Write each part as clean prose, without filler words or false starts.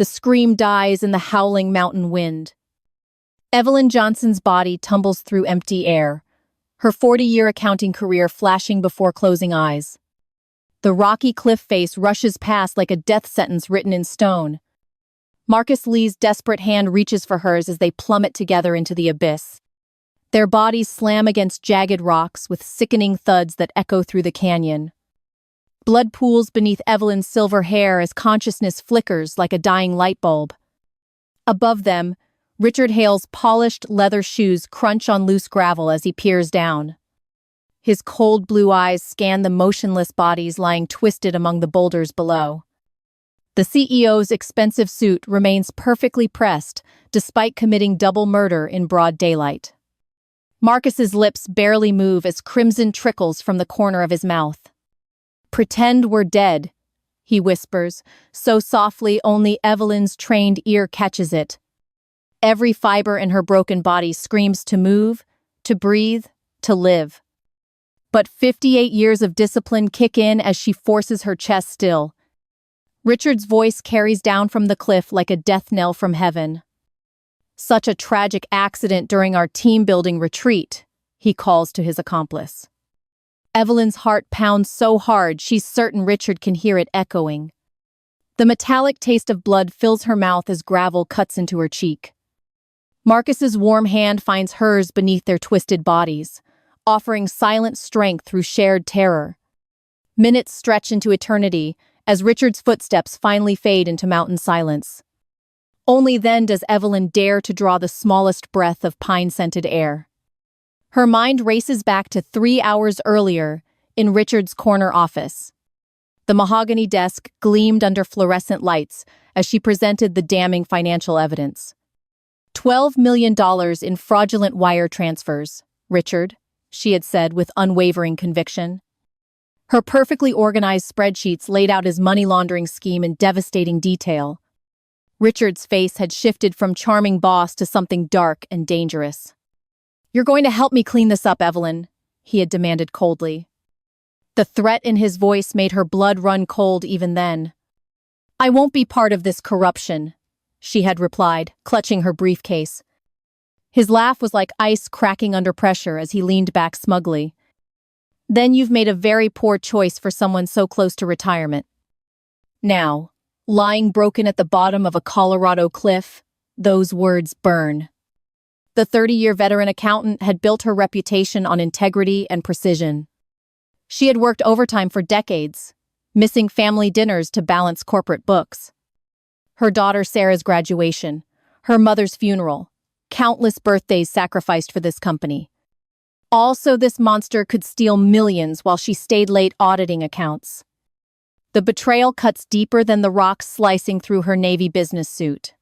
The scream dies in the howling mountain wind. Evelyn Johnson's body tumbles through empty air, her 40-year accounting career flashing before closing eyes. The rocky cliff face rushes past like a death sentence written in stone. Marcus Lee's desperate hand reaches for hers as they plummet together into the abyss. Their bodies slam against jagged rocks with sickening thuds that echo through the canyon. Blood pools beneath Evelyn's silver hair as consciousness flickers like a dying light bulb. Above them, Richard Hale's polished leather shoes crunch on loose gravel as he peers down. His cold blue eyes scan the motionless bodies lying twisted among the boulders below. The CEO's expensive suit remains perfectly pressed, despite committing double murder in broad daylight. Marcus's lips barely move as crimson trickles from the corner of his mouth. "Pretend we're dead," he whispers, so softly only Evelyn's trained ear catches it. Every fiber in her broken body screams to move, to breathe, to live. But 58 years of discipline kick in as she forces her chest still. Richard's voice carries down from the cliff like a death knell from heaven. "Such a tragic accident during our team-building retreat," he calls to his accomplice. Evelyn's heart pounds so hard she's certain Richard can hear it echoing. The metallic taste of blood fills her mouth as gravel cuts into her cheek. Marcus's warm hand finds hers beneath their twisted bodies, offering silent strength through shared terror. Minutes stretch into eternity as Richard's footsteps finally fade into mountain silence. Only then does Evelyn dare to draw the smallest breath of pine-scented air. Her mind races back to 3 hours earlier in Richard's corner office. The mahogany desk gleamed under fluorescent lights as she presented the damning financial evidence. $12 million in fraudulent wire transfers, Richard, she had said with unwavering conviction. Her perfectly organized spreadsheets laid out his money laundering scheme in devastating detail. Richard's face had shifted from charming boss to something dark and dangerous. "You're going to help me clean this up, Evelyn," he had demanded coldly. The threat in his voice made her blood run cold even then. "I won't be part of this corruption," she had replied, clutching her briefcase. His laugh was like ice cracking under pressure as he leaned back smugly. "Then you've made a very poor choice for someone so close to retirement." Now, lying broken at the bottom of a Colorado cliff, those words burn. The 30-year veteran accountant had built her reputation on integrity and precision. She had worked overtime for decades, missing family dinners to balance corporate books. Her daughter Sarah's graduation, her mother's funeral, countless birthdays sacrificed for this company. Also, this monster could steal millions while she stayed late auditing accounts. The betrayal cuts deeper than the rocks slicing through her Navy business suit.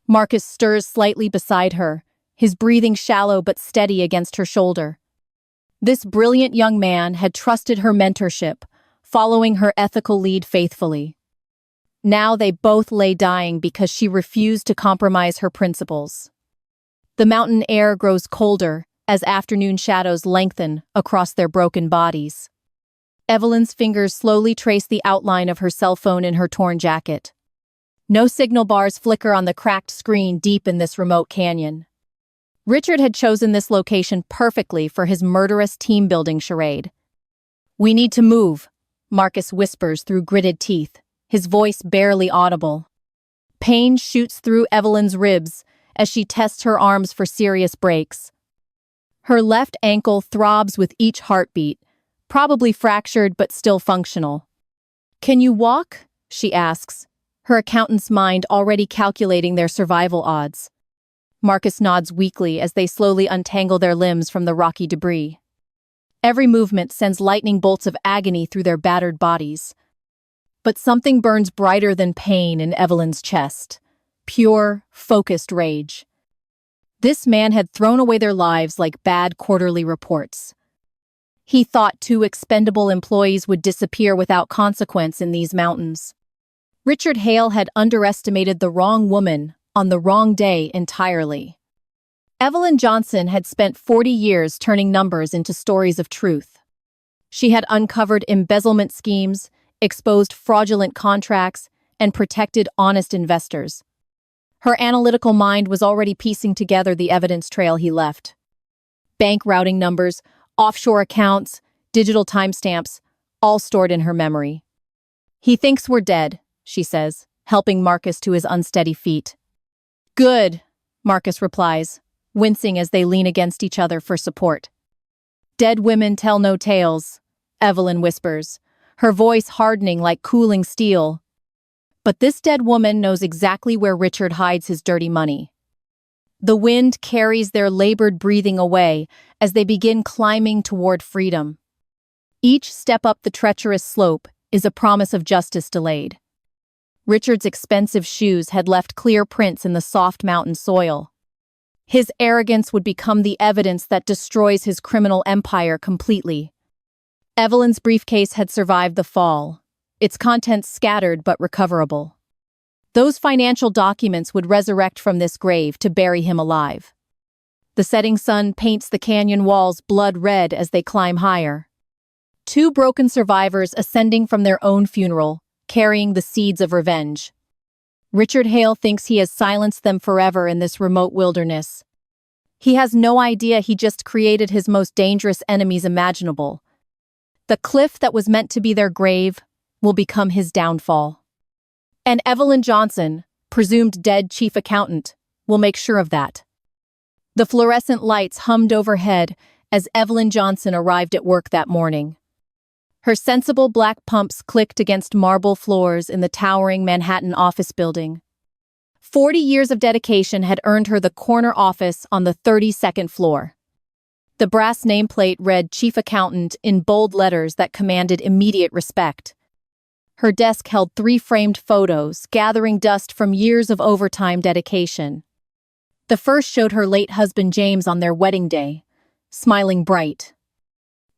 Marcus stirs slightly beside her, his breathing shallow but steady against her shoulder. This brilliant young man had trusted her mentorship, following her ethical lead faithfully. Now they both lay dying because she refused to compromise her principles. The mountain air grows colder as afternoon shadows lengthen across their broken bodies. Evelyn's fingers slowly trace the outline of her cell phone in her torn jacket. No signal bars flicker on the cracked screen deep in this remote canyon. Richard had chosen this location perfectly for his murderous team-building charade. "We need to move," Marcus whispers through gritted teeth, his voice barely audible. Pain shoots through Evelyn's ribs as she tests her arms for serious breaks. Her left ankle throbs with each heartbeat, probably fractured but still functional. "Can you walk?" she asks, her accountant's mind already calculating their survival odds. Marcus nods weakly as they slowly untangle their limbs from the rocky debris. Every movement sends lightning bolts of agony through their battered bodies. But something burns brighter than pain in Evelyn's chest. Pure, focused rage. This man had thrown away their lives like bad quarterly reports. He thought 2 expendable employees would disappear without consequence in these mountains. Richard Hale had underestimated the wrong woman on the wrong day entirely. Evelyn Johnson had spent 40 years turning numbers into stories of truth. She had uncovered embezzlement schemes, exposed fraudulent contracts, and protected honest investors. Her analytical mind was already piecing together the evidence trail he left. Bank routing numbers, offshore accounts, digital timestamps, all stored in her memory. "He thinks we're dead," she says, helping Marcus to his unsteady feet. "Good," Marcus replies, wincing as they lean against each other for support. "Dead women tell no tales," Evelyn whispers, her voice hardening like cooling steel. But this dead woman knows exactly where Richard hides his dirty money. The wind carries their labored breathing away as they begin climbing toward freedom. Each step up the treacherous slope is a promise of justice delayed. Richard's expensive shoes had left clear prints in the soft mountain soil. His arrogance would become the evidence that destroys his criminal empire completely. Evelyn's briefcase had survived the fall, its contents scattered but recoverable. Those financial documents would resurrect from this grave to bury him alive. The setting sun paints the canyon walls blood red as they climb higher. Two broken survivors ascending from their own funeral, carrying the seeds of revenge. Richard Hale thinks he has silenced them forever in this remote wilderness. He has no idea he just created his most dangerous enemies imaginable. The cliff that was meant to be their grave will become his downfall. And Evelyn Johnson, presumed dead chief accountant, will make sure of that. The fluorescent lights hummed overhead as Evelyn Johnson arrived at work that morning. Her sensible black pumps clicked against marble floors in the towering Manhattan office building. 40 years of dedication had earned her the corner office on the 32nd floor. The brass nameplate read Chief Accountant in bold letters that commanded immediate respect. Her desk held 3 framed photos, gathering dust from years of overtime dedication. The first showed her late husband James on their wedding day, smiling bright.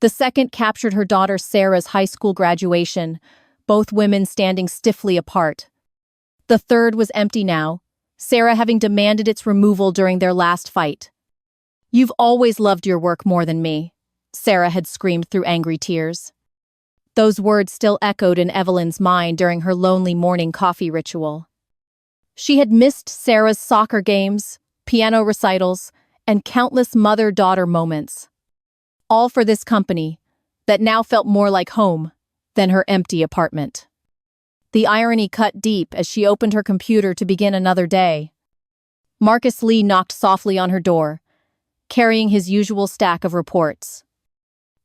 The second captured her daughter Sarah's high school graduation, both women standing stiffly apart. The third was empty now, Sarah having demanded its removal during their last fight. "You've always loved your work more than me," Sarah had screamed through angry tears. Those words still echoed in Evelyn's mind during her lonely morning coffee ritual. She had missed Sarah's soccer games, piano recitals, and countless mother-daughter moments. All for this company that now felt more like home than her empty apartment. The irony cut deep as she opened her computer to begin another day. Marcus Lee knocked softly on her door, carrying his usual stack of reports.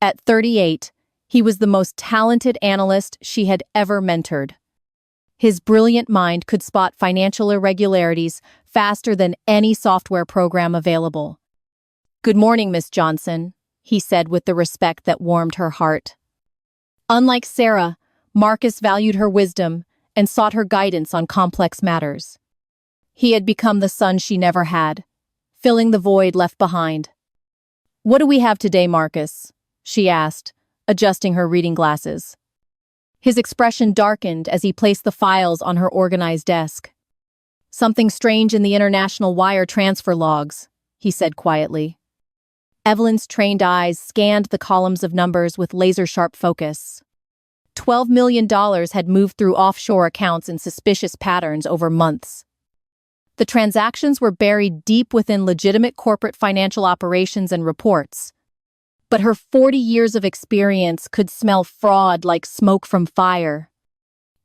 At 38, he was the most talented analyst she had ever mentored. His brilliant mind could spot financial irregularities faster than any software program available. "Good morning, Miss Johnson," he said with the respect that warmed her heart. Unlike Sarah, Marcus valued her wisdom and sought her guidance on complex matters. He had become the son she never had, filling the void left behind. "What do we have today, Marcus?" she asked, adjusting her reading glasses. His expression darkened as he placed the files on her organized desk. "Something strange in the international wire transfer logs," he said quietly. Evelyn's trained eyes scanned the columns of numbers with laser-sharp focus. $12 million had moved through offshore accounts in suspicious patterns over months. The transactions were buried deep within legitimate corporate financial operations and reports. But her 40 years of experience could smell fraud like smoke from fire.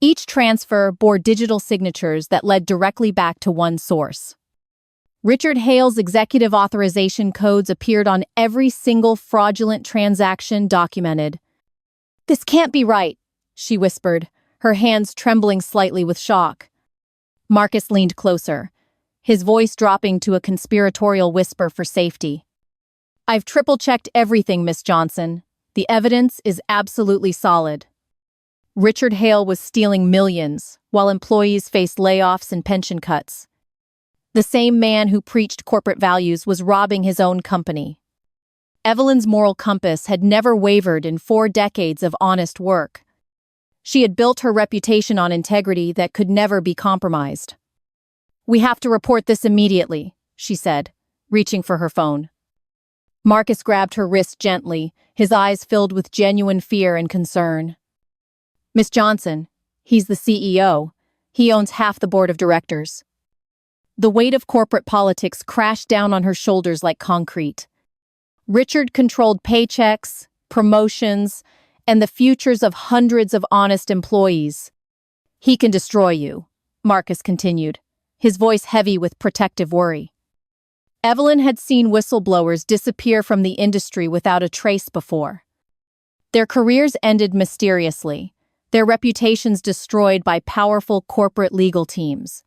Each transfer bore digital signatures that led directly back to one source. Richard Hale's executive authorization codes appeared on every single fraudulent transaction documented. "This can't be right," she whispered, her hands trembling slightly with shock. Marcus leaned closer, his voice dropping to a conspiratorial whisper for safety. "I've triple-checked everything, Miss Johnson. The evidence is absolutely solid." Richard Hale was stealing millions, while employees faced layoffs and pension cuts. The same man who preached corporate values was robbing his own company. Evelyn's moral compass had never wavered in 4 decades of honest work. She had built her reputation on integrity that could never be compromised. "We have to report this immediately," she said, reaching for her phone. Marcus grabbed her wrist gently, his eyes filled with genuine fear and concern. "Miss Johnson, he's the CEO. He owns half the board of directors. The weight of corporate politics crashed down on her shoulders like concrete. Richard controlled paychecks, promotions, and the futures of hundreds of honest employees. He can destroy you, Marcus continued, his voice heavy with protective worry. Evelyn had seen whistleblowers disappear from the industry without a trace before. Their careers ended mysteriously, their reputations destroyed by powerful corporate legal teams.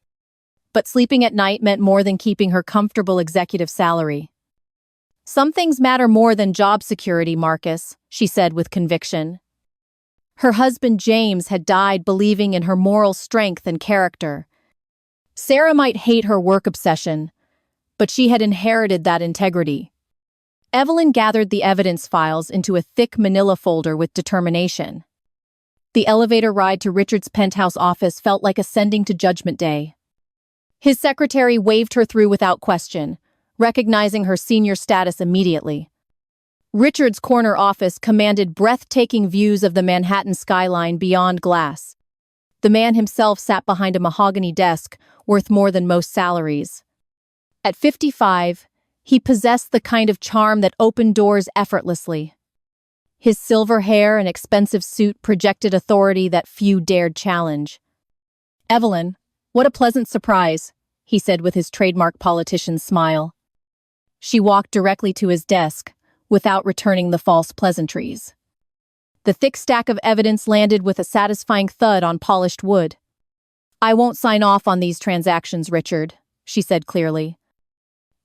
But sleeping at night meant more than keeping her comfortable executive salary. Some things matter more than job security, Marcus, she said with conviction. Her husband James had died believing in her moral strength and character. Sarah might hate her work obsession, but she had inherited that integrity. Evelyn gathered the evidence files into a thick manila folder with determination. The elevator ride to Richard's penthouse office felt like ascending to Judgment Day. His secretary waved her through without question, recognizing her senior status immediately. Richard's corner office commanded breathtaking views of the Manhattan skyline beyond glass. The man himself sat behind a mahogany desk worth more than most salaries. At 55, he possessed the kind of charm that opened doors effortlessly. His silver hair and expensive suit projected authority that few dared challenge. "Evelyn, what a pleasant surprise," he said with his trademark politician's smile. She walked directly to his desk, without returning the false pleasantries. The thick stack of evidence landed with a satisfying thud on polished wood. "I won't sign off on these transactions, Richard," she said clearly.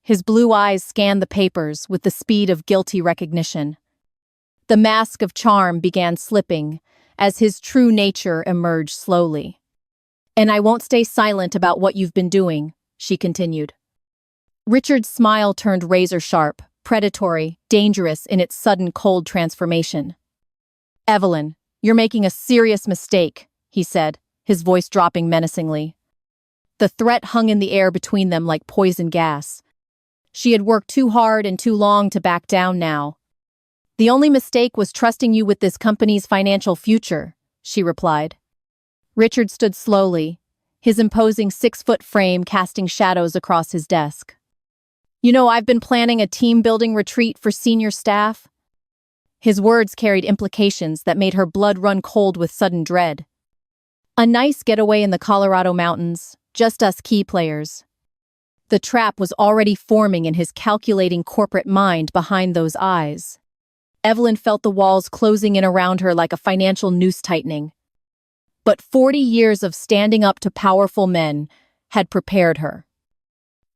His blue eyes scanned the papers with the speed of guilty recognition. The mask of charm began slipping as his true nature emerged slowly. "And I won't stay silent about what you've been doing," she continued. Richard's smile turned razor-sharp, predatory, dangerous in its sudden cold transformation. "Evelyn, you're making a serious mistake," he said, his voice dropping menacingly. The threat hung in the air between them like poison gas. She had worked too hard and too long to back down now. "The only mistake was trusting you with this company's financial future," she replied. Richard stood slowly, his imposing 6-foot frame casting shadows across his desk. "You know, I've been planning a team-building retreat for senior staff." His words carried implications that made her blood run cold with sudden dread. A nice getaway in the Colorado mountains, just us key players. The trap was already forming in his calculating corporate mind behind those eyes. Evelyn felt the walls closing in around her like a financial noose tightening. But 40 years of standing up to powerful men had prepared her.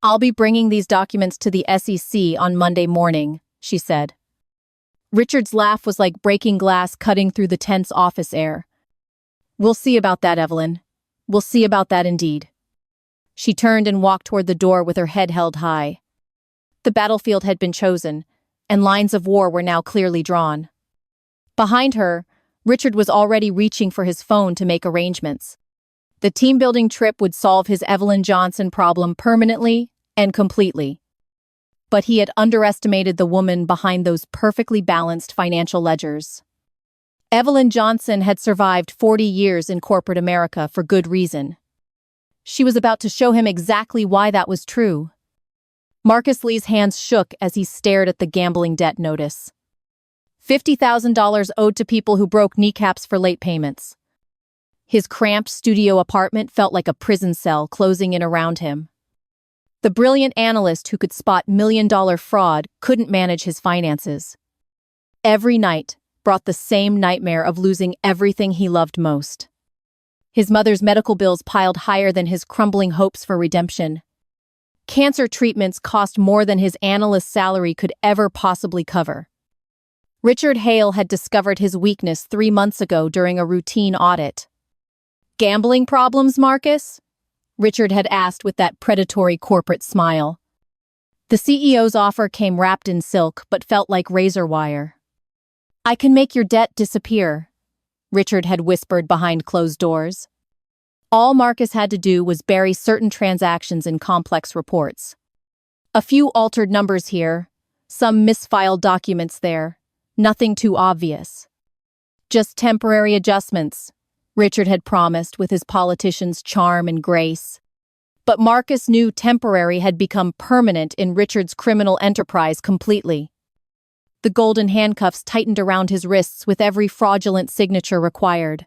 "I'll be bringing these documents to the SEC on Monday morning," she said. Richard's laugh was like breaking glass cutting through the tense office air. "We'll see about that, Evelyn. We'll see about that indeed." She turned and walked toward the door with her head held high. The battlefield had been chosen, and lines of war were now clearly drawn. Behind her, Richard was already reaching for his phone to make arrangements. The team-building trip would solve his Evelyn Johnson problem permanently and completely. But he had underestimated the woman behind those perfectly balanced financial ledgers. Evelyn Johnson had survived 40 years in corporate America for good reason. She was about to show him exactly why that was true. Marcus Lee's hands shook as he stared at the gambling debt notice. $50,000 owed to people who broke kneecaps for late payments. His cramped studio apartment felt like a prison cell closing in around him. The brilliant analyst who could spot million-dollar fraud couldn't manage his finances. Every night brought the same nightmare of losing everything he loved most. His mother's medical bills piled higher than his crumbling hopes for redemption. Cancer treatments cost more than his analyst's salary could ever possibly cover. Richard Hale had discovered his weakness 3 months ago during a routine audit. "Gambling problems, Marcus?" Richard had asked with that predatory corporate smile. The CEO's offer came wrapped in silk but felt like razor wire. "I can make your debt disappear," Richard had whispered behind closed doors. All Marcus had to do was bury certain transactions in complex reports. A few altered numbers here, some misfiled documents there, nothing too obvious. Just temporary adjustments, Richard had promised with his politician's charm and grace. But Marcus knew temporary had become permanent in Richard's criminal enterprise completely. The golden handcuffs tightened around his wrists with every fraudulent signature required.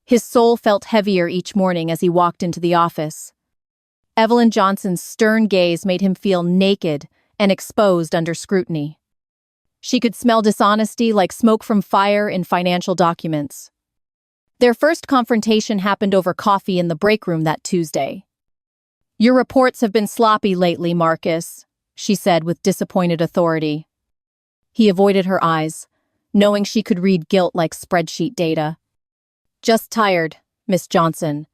His soul felt heavier each morning as he walked into the office. Evelyn Johnson's stern gaze made him feel naked and exposed under scrutiny. She could smell dishonesty like smoke from fire in financial documents. Their first confrontation happened over coffee in the break room that Tuesday. "Your reports have been sloppy lately, Marcus," she said with disappointed authority. He avoided her eyes, knowing she could read guilt like spreadsheet data. "Just tired, Miss Johnson,"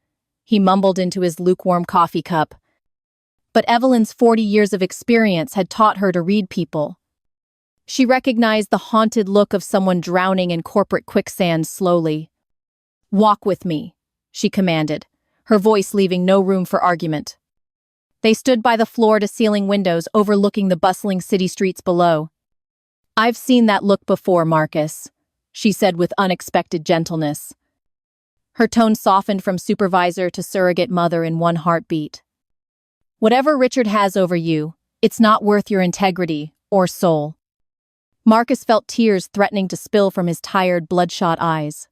he mumbled into his lukewarm coffee cup. But Evelyn's 40 years of experience had taught her to read people. She recognized the haunted look of someone drowning in corporate quicksand slowly. "Walk with me," she commanded, her voice leaving no room for argument. They stood by the floor-to-ceiling windows overlooking the bustling city streets below. "I've seen that look before, Marcus," she said with unexpected gentleness. Her tone softened from supervisor to surrogate mother in one heartbeat. "Whatever Richard has over you, it's not worth your integrity or soul." Marcus felt tears threatening to spill from his tired, bloodshot eyes.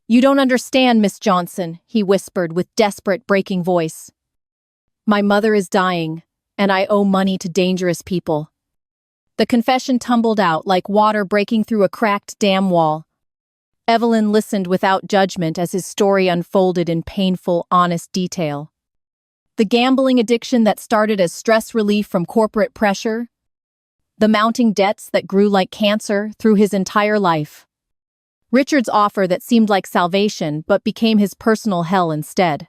"You don't understand, Miss Johnson," he whispered with desperate, breaking voice. "My mother is dying, and I owe money to dangerous people." The confession tumbled out like water breaking through a cracked dam wall. Evelyn listened without judgment as his story unfolded in painful, honest detail. The gambling addiction that started as stress relief from corporate pressure, the mounting debts that grew like cancer through his entire life. Richard's offer that seemed like salvation but became his personal hell instead.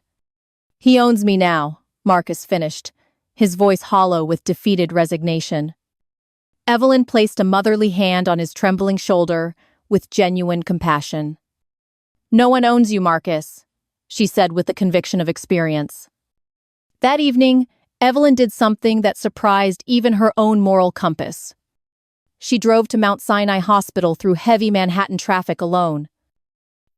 "He owns me now," Marcus finished, his voice hollow with defeated resignation. Evelyn placed a motherly hand on his trembling shoulder with genuine compassion. "No one owns you, Marcus," she said with the conviction of experience. That evening, Evelyn did something that surprised even her own moral compass. She drove to Mount Sinai Hospital through heavy Manhattan traffic alone.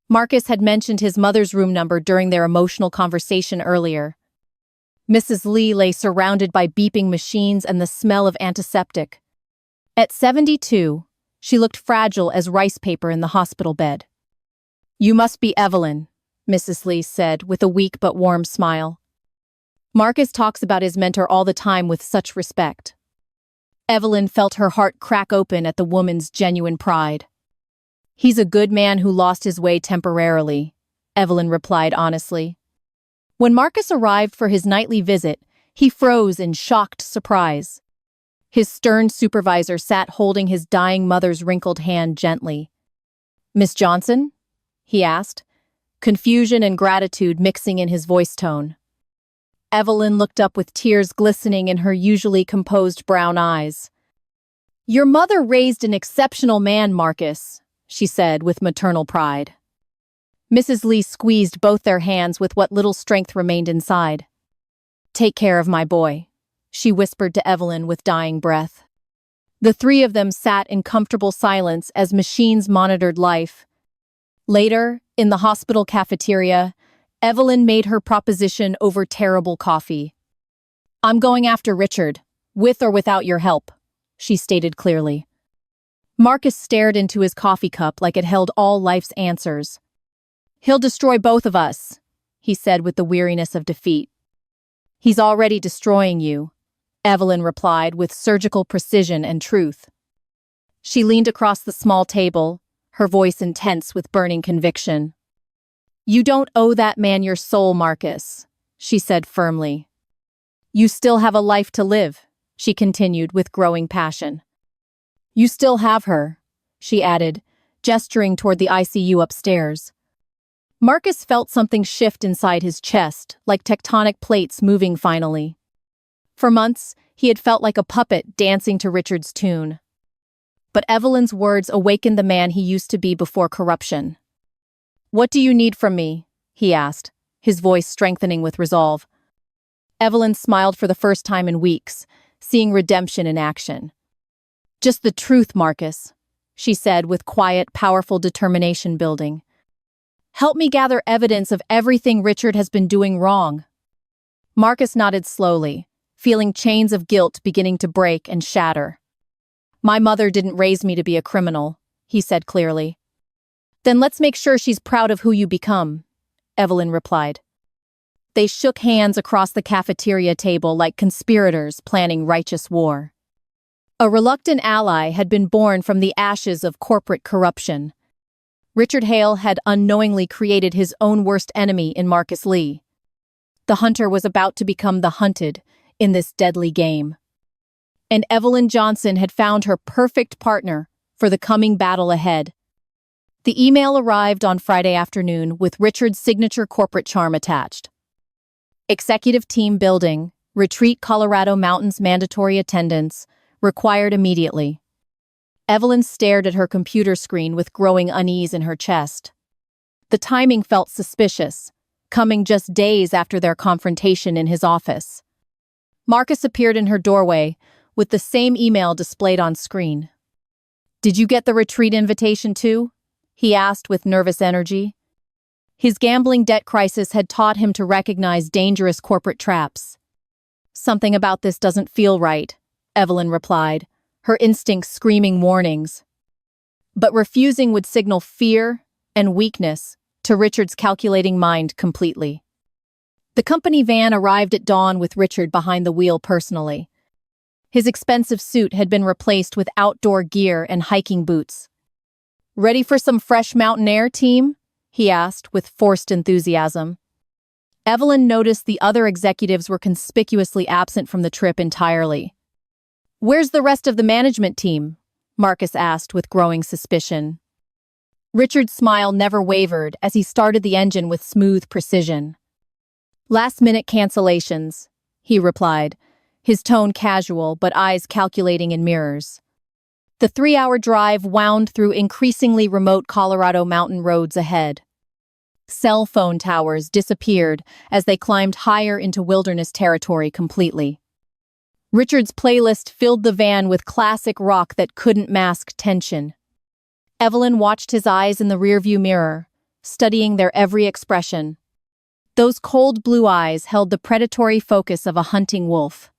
Marcus had mentioned his mother's room number during their emotional conversation earlier. Mrs. Lee lay surrounded by beeping machines and the smell of antiseptic. At 72, she looked fragile as rice paper in the hospital bed. "You must be Evelyn," Mrs. Lee said with a weak but warm smile. Marcus talks about his mentor all the time with such respect. Evelyn felt her heart crack open at the woman's genuine pride. "He's a good man who lost his way temporarily," Evelyn replied honestly. When Marcus arrived for his nightly visit, he froze in shocked surprise. His stern supervisor sat holding his dying mother's wrinkled hand gently. "Miss Johnson?" he asked, confusion and gratitude mixing in his voice tone. Evelyn looked up with tears glistening in her usually composed brown eyes. "Your mother raised an exceptional man, Marcus," she said with maternal pride. Mrs. Lee squeezed both their hands with what little strength remained inside. "Take care of my boy," she whispered to Evelyn with dying breath. The three of them sat in comfortable silence as machines monitored life. Later, in the hospital cafeteria, Evelyn made her proposition over terrible coffee. "I'm going after Richard, with or without your help," she stated clearly. Marcus stared into his coffee cup like it held all life's answers. "He'll destroy both of us," he said with the weariness of defeat. "He's already destroying you," Evelyn replied with surgical precision and truth. She leaned across the small table, her voice intense with burning conviction. "You don't owe that man your soul, Marcus," she said firmly. "You still have a life to live," she continued with growing passion. "You still have her," she added, gesturing toward the ICU upstairs. Marcus felt something shift inside his chest, like tectonic plates moving finally. For months, he had felt like a puppet dancing to Richard's tune. But Evelyn's words awakened the man he used to be before corruption. "What do you need from me?" he asked, his voice strengthening with resolve. Evelyn smiled for the first time in weeks, seeing redemption in action. "Just the truth, Marcus," she said with quiet, powerful determination building. Help me gather evidence of everything Richard has been doing wrong. Marcus nodded slowly, feeling chains of guilt beginning to break and shatter. My mother didn't raise me to be a criminal, he said clearly. Then let's make sure she's proud of who you become, Evelyn replied. They shook hands across the cafeteria table like conspirators planning righteous war. A reluctant ally had been born from the ashes of corporate corruption. Richard Hale had unknowingly created his own worst enemy in Marcus Lee. The hunter was about to become the hunted in this deadly game. And Evelyn Johnson had found her perfect partner for the coming battle ahead. The email arrived on Friday afternoon with Richard's signature corporate charm attached. Executive team building, retreat Colorado Mountains mandatory attendance, required immediately. Evelyn stared at her computer screen with growing unease in her chest. The timing felt suspicious, coming just days after their confrontation in his office. Marcus appeared in her doorway, with the same email displayed on screen. "Did you get the retreat invitation too?" he asked with nervous energy. His gambling debt crisis had taught him to recognize dangerous corporate traps. "Something about this doesn't feel right," Evelyn replied, her instincts screaming warnings. But refusing would signal fear and weakness to Richard's calculating mind completely. The company van arrived at dawn with Richard behind the wheel personally. His expensive suit had been replaced with outdoor gear and hiking boots. "Ready for some fresh mountain air, team?" he asked with forced enthusiasm. Evelyn noticed the other executives were conspicuously absent from the trip entirely. "Where's the rest of the management team?" Marcus asked with growing suspicion. Richard's smile never wavered as he started the engine with smooth precision. "Last-minute cancellations," he replied, his tone casual but eyes calculating in mirrors. The 3-hour drive wound through increasingly remote Colorado mountain roads ahead. Cell phone towers disappeared as they climbed higher into wilderness territory completely. Richard's playlist filled the van with classic rock that couldn't mask tension. Evelyn watched his eyes in the rearview mirror, studying their every expression. Those cold blue eyes held the predatory focus of a hunting wolf.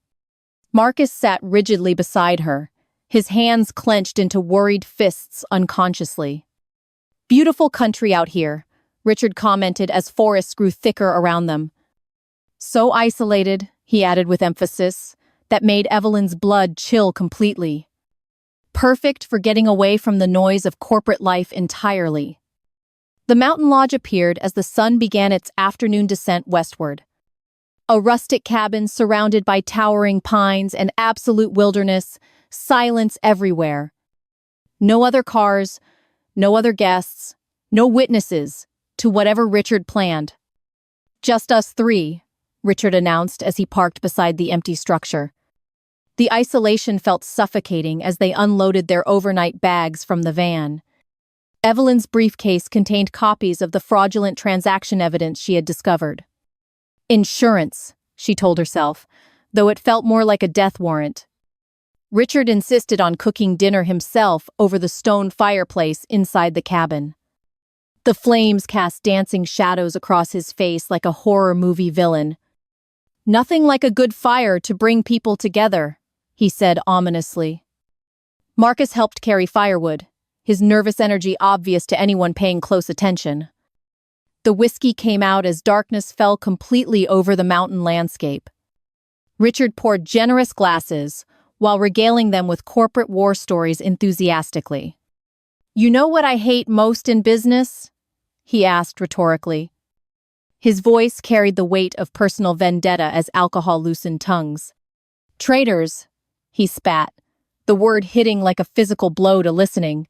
Marcus sat rigidly beside her, his hands clenched into worried fists unconsciously. "Beautiful country out here," Richard commented as forests grew thicker around them. "So isolated," he added with emphasis, that made Evelyn's blood chill completely. "Perfect for getting away from the noise of corporate life entirely." The mountain lodge appeared as the sun began its afternoon descent westward. A rustic cabin surrounded by towering pines and absolute wilderness, silence everywhere. No other cars, no other guests, no witnesses to whatever Richard planned. "Just us three," Richard announced as he parked beside the empty structure. The isolation felt suffocating as they unloaded their overnight bags from the van. Evelyn's briefcase contained copies of the fraudulent transaction evidence she had discovered. Insurance, she told herself, though it felt more like a death warrant. Richard insisted on cooking dinner himself over the stone fireplace inside the cabin. The flames cast dancing shadows across his face like a horror movie villain. "Nothing like a good fire to bring people together," he said ominously. Marcus helped carry firewood, his nervous energy obvious to anyone paying close attention. The whiskey came out as darkness fell completely over the mountain landscape. Richard poured generous glasses, while regaling them with corporate war stories enthusiastically. "You know what I hate most in business?" he asked rhetorically. His voice carried the weight of personal vendetta as alcohol loosened tongues. "Traitors," he spat, the word hitting like a physical blow to listening.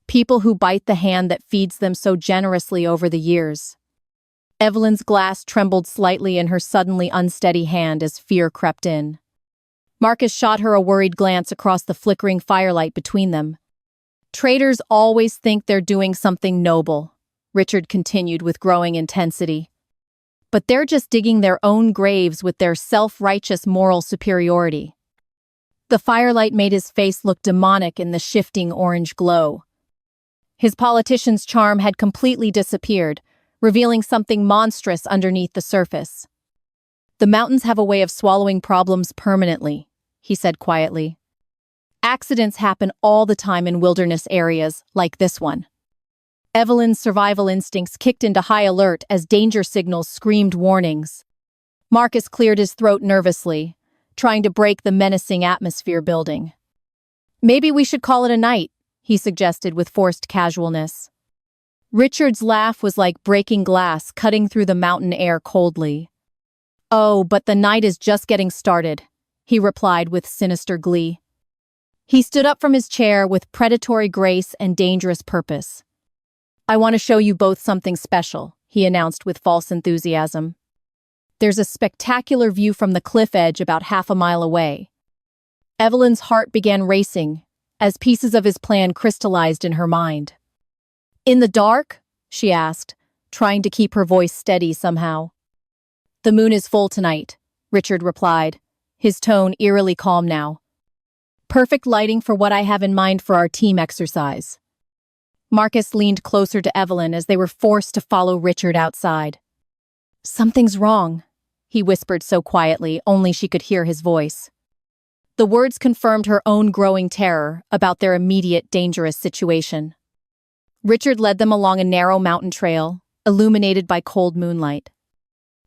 "People who bite the hand that feeds them so generously over the years." Evelyn's glass trembled slightly in her suddenly unsteady hand as fear crept in. Marcus shot her a worried glance across the flickering firelight between them. "Traitors always think they're doing something noble," Richard continued with growing intensity. "But they're just digging their own graves with their self-righteous moral superiority." The firelight made his face look demonic in the shifting orange glow. His politician's charm had completely disappeared, revealing something monstrous underneath the surface. "The mountains have a way of swallowing problems permanently," he said quietly. "Accidents happen all the time in wilderness areas like this one." Evelyn's survival instincts kicked into high alert as danger signals screamed warnings. Marcus cleared his throat nervously, trying to break the menacing atmosphere building. "Maybe we should call it a night," he suggested with forced casualness. Richard's laugh was like breaking glass cutting through the mountain air coldly. "Oh, but the night is just getting started," he replied with sinister glee. He stood up from his chair with predatory grace and dangerous purpose. "I want to show you both something special," he announced with false enthusiasm. "There's a spectacular view from the cliff edge about half a mile away." Evelyn's heart began racing as pieces of his plan crystallized in her mind. "In the dark?" she asked, trying to keep her voice steady somehow. "The moon is full tonight," Richard replied, his tone eerily calm now. "Perfect lighting for what I have in mind for our team exercise." Marcus leaned closer to Evelyn as they were forced to follow Richard outside. "Something's wrong," he whispered so quietly only she could hear his voice. The words confirmed her own growing terror about their immediate dangerous situation. Richard led them along a narrow mountain trail, illuminated by cold moonlight.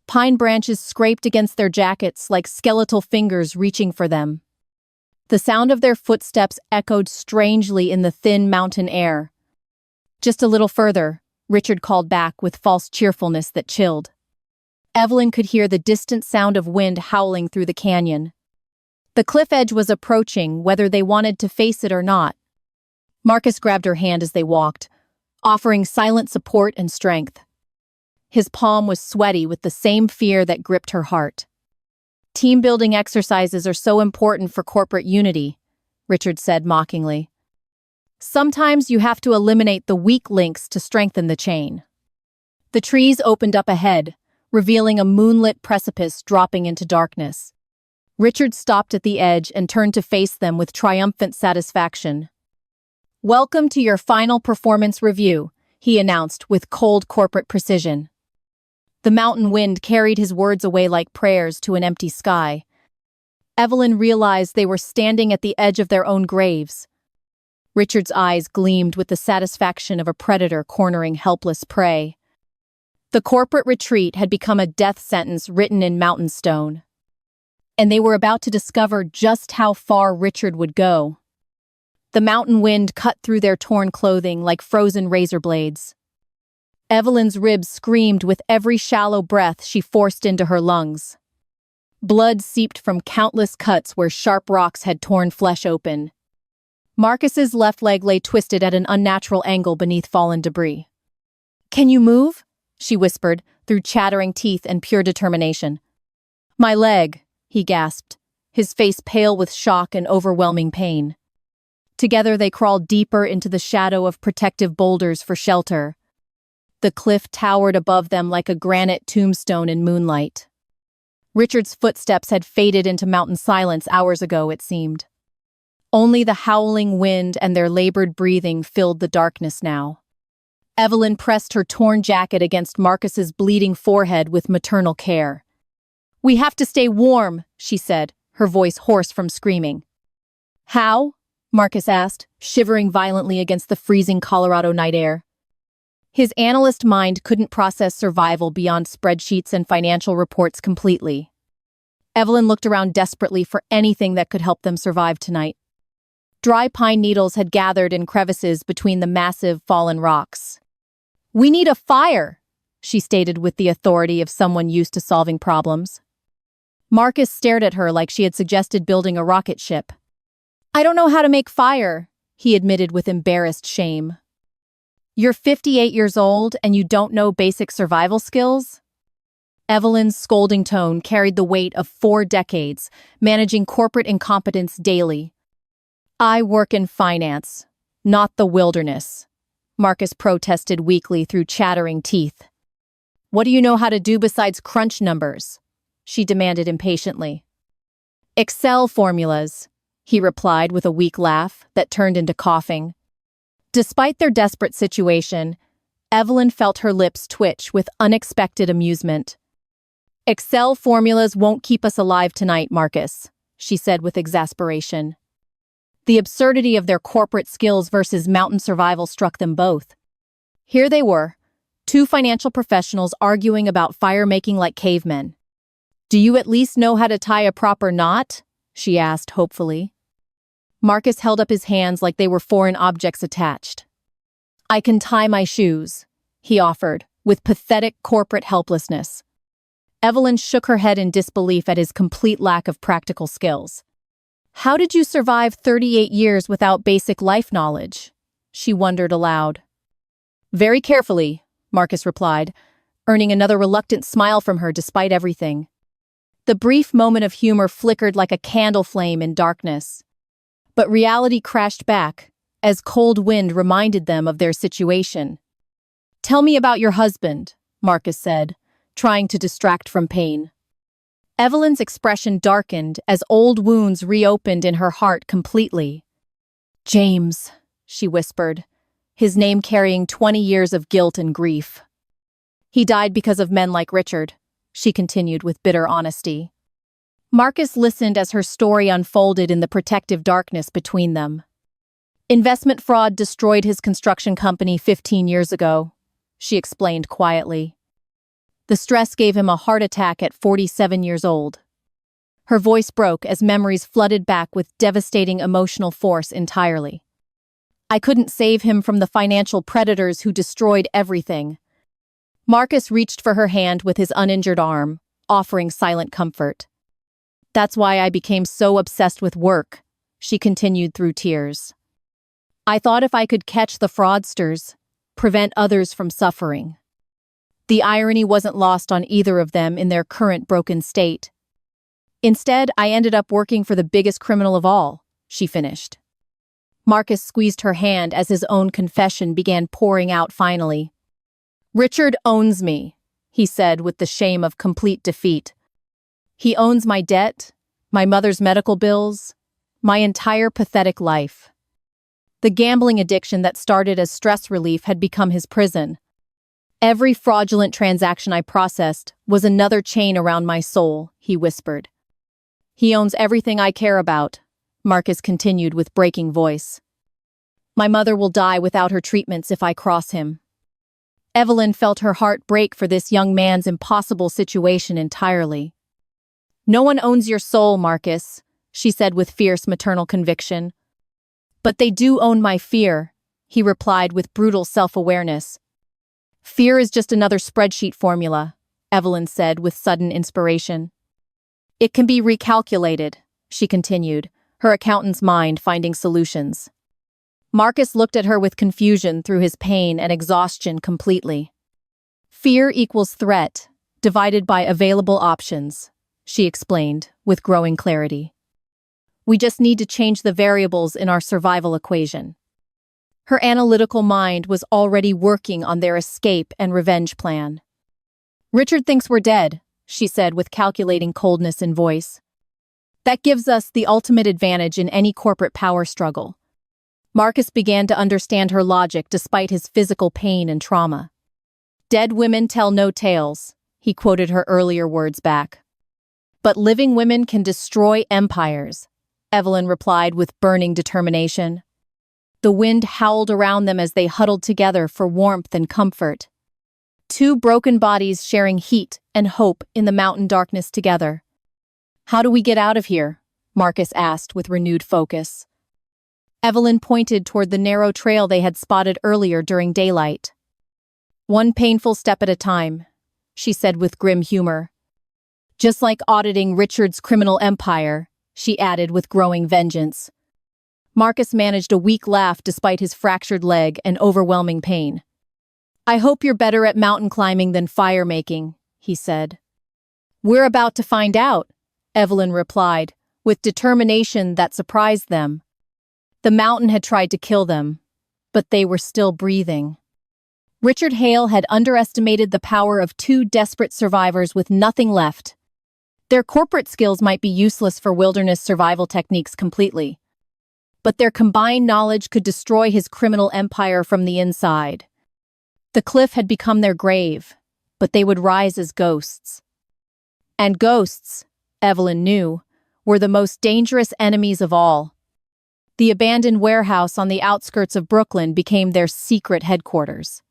Pine branches scraped against their jackets like skeletal fingers reaching for them. The sound of their footsteps echoed strangely in the thin mountain air. "Just a little further," Richard called back with false cheerfulness that chilled. Evelyn could hear the distant sound of wind howling through the canyon. The cliff edge was approaching, whether they wanted to face it or not. Marcus grabbed her hand as they walked, offering silent support and strength. His palm was sweaty with the same fear that gripped her heart. "Team-building exercises are so important for corporate unity," Richard said mockingly. "Sometimes you have to eliminate the weak links to strengthen the chain." The trees opened up ahead, revealing a moonlit precipice dropping into darkness. Richard stopped at the edge and turned to face them with triumphant satisfaction. "Welcome to your final performance review," he announced with cold corporate precision. The mountain wind carried his words away like prayers to an empty sky. Evelyn realized they were standing at the edge of their own graves. Richard's eyes gleamed with the satisfaction of a predator cornering helpless prey. The corporate retreat had become a death sentence written in mountain stone. And they were about to discover just how far Richard would go. The mountain wind cut through their torn clothing like frozen razor blades. Evelyn's ribs screamed with every shallow breath she forced into her lungs. Blood seeped from countless cuts where sharp rocks had torn flesh open. Marcus's left leg lay twisted at an unnatural angle beneath fallen debris. "Can you move?" she whispered, through chattering teeth and pure determination. "My leg," he gasped, his face pale with shock and overwhelming pain. Together they crawled deeper into the shadow of protective boulders for shelter. The cliff towered above them like a granite tombstone in moonlight. Richard's footsteps had faded into mountain silence hours ago, it seemed. Only the howling wind and their labored breathing filled the darkness now. Evelyn pressed her torn jacket against Marcus's bleeding forehead with maternal care. "We have to stay warm," she said, her voice hoarse from screaming. "How?" Marcus asked, shivering violently against the freezing Colorado night air. His analyst mind couldn't process survival beyond spreadsheets and financial reports completely. Evelyn looked around desperately for anything that could help them survive tonight. Dry pine needles had gathered in crevices between the massive fallen rocks. "We need a fire," she stated with the authority of someone used to solving problems. Marcus stared at her like she had suggested building a rocket ship. "I don't know how to make fire," he admitted with embarrassed shame. "You're 58 years old and you don't know basic survival skills?" Evelyn's scolding tone carried the weight of 4 decades, managing corporate incompetence daily. "I work in finance, not the wilderness," Marcus protested weakly through chattering teeth. "What do you know how to do besides crunch numbers?" she demanded impatiently. "Excel formulas," he replied with a weak laugh that turned into coughing. Despite their desperate situation, Evelyn felt her lips twitch with unexpected amusement. "Excel formulas won't keep us alive tonight, Marcus," she said with exasperation. The absurdity of their corporate skills versus mountain survival struck them both. Here they were, two financial professionals arguing about fire-making like cavemen. "Do you at least know how to tie a proper knot?" she asked hopefully. Marcus held up his hands like they were foreign objects attached. "I can tie my shoes," he offered, with pathetic corporate helplessness. Evelyn shook her head in disbelief at his complete lack of practical skills. "How did you survive 38 years without basic life knowledge?" she wondered aloud. "Very carefully," Marcus replied, earning another reluctant smile from her despite everything. The brief moment of humor flickered like a candle flame in darkness. But reality crashed back, as cold wind reminded them of their situation. "Tell me about your husband," Marcus said, trying to distract from pain. Evelyn's expression darkened as old wounds reopened in her heart completely. "James," she whispered, his name carrying 20 years of guilt and grief. "He died because of men like Richard," she continued with bitter honesty. Marcus listened as her story unfolded in the protective darkness between them. "Investment fraud destroyed his construction company 15 years ago," she explained quietly. "The stress gave him a heart attack at 47 years old." Her voice broke as memories flooded back with devastating emotional force entirely. "I couldn't save him from the financial predators who destroyed everything." Marcus reached for her hand with his uninjured arm, offering silent comfort. "That's why I became so obsessed with work," she continued through tears. "I thought if I could catch the fraudsters, prevent others from suffering." The irony wasn't lost on either of them in their current broken state. "Instead, I ended up working for the biggest criminal of all," she finished. Marcus squeezed her hand as his own confession began pouring out finally. "Richard owns me," he said with the shame of complete defeat. "He owns my debt, my mother's medical bills, my entire pathetic life." The gambling addiction that started as stress relief had become his prison. "Every fraudulent transaction I processed was another chain around my soul," he whispered. "He owns everything I care about," Marcus continued with breaking voice. "My mother will die without her treatments if I cross him." Evelyn felt her heart break for this young man's impossible situation entirely. "No one owns your soul, Marcus," she said with fierce maternal conviction. "But they do own my fear," he replied with brutal self-awareness. "Fear is just another spreadsheet formula," Evelyn said with sudden inspiration. "It can be recalculated," she continued, her accountant's mind finding solutions. Marcus looked at her with confusion through his pain and exhaustion completely. "Fear equals threat, divided by available options," she explained with growing clarity. "We just need to change the variables in our survival equation." Her analytical mind was already working on their escape and revenge plan. "Richard thinks we're dead," she said with calculating coldness in voice. "That gives us the ultimate advantage in any corporate power struggle." Marcus began to understand her logic despite his physical pain and trauma. "Dead women tell no tales," he quoted her earlier words back. "But living women can destroy empires," Evelyn replied with burning determination. The wind howled around them as they huddled together for warmth and comfort. Two broken bodies sharing heat and hope in the mountain darkness together. "How do we get out of here?" Marcus asked with renewed focus. Evelyn pointed toward the narrow trail they had spotted earlier during daylight. "One painful step at a time," she said with grim humor. "Just like auditing Richard's criminal empire," she added with growing vengeance. Marcus managed a weak laugh despite his fractured leg and overwhelming pain. "I hope you're better at mountain climbing than fire making," he said. "We're about to find out," Evelyn replied, with determination that surprised them. The mountain had tried to kill them, but they were still breathing. Richard Hale had underestimated the power of two desperate survivors with nothing left. Their corporate skills might be useless for wilderness survival techniques completely, but their combined knowledge could destroy his criminal empire from the inside. The cliff had become their grave, but they would rise as ghosts. And ghosts, Evelyn knew, were the most dangerous enemies of all. The abandoned warehouse on the outskirts of Brooklyn became their secret headquarters.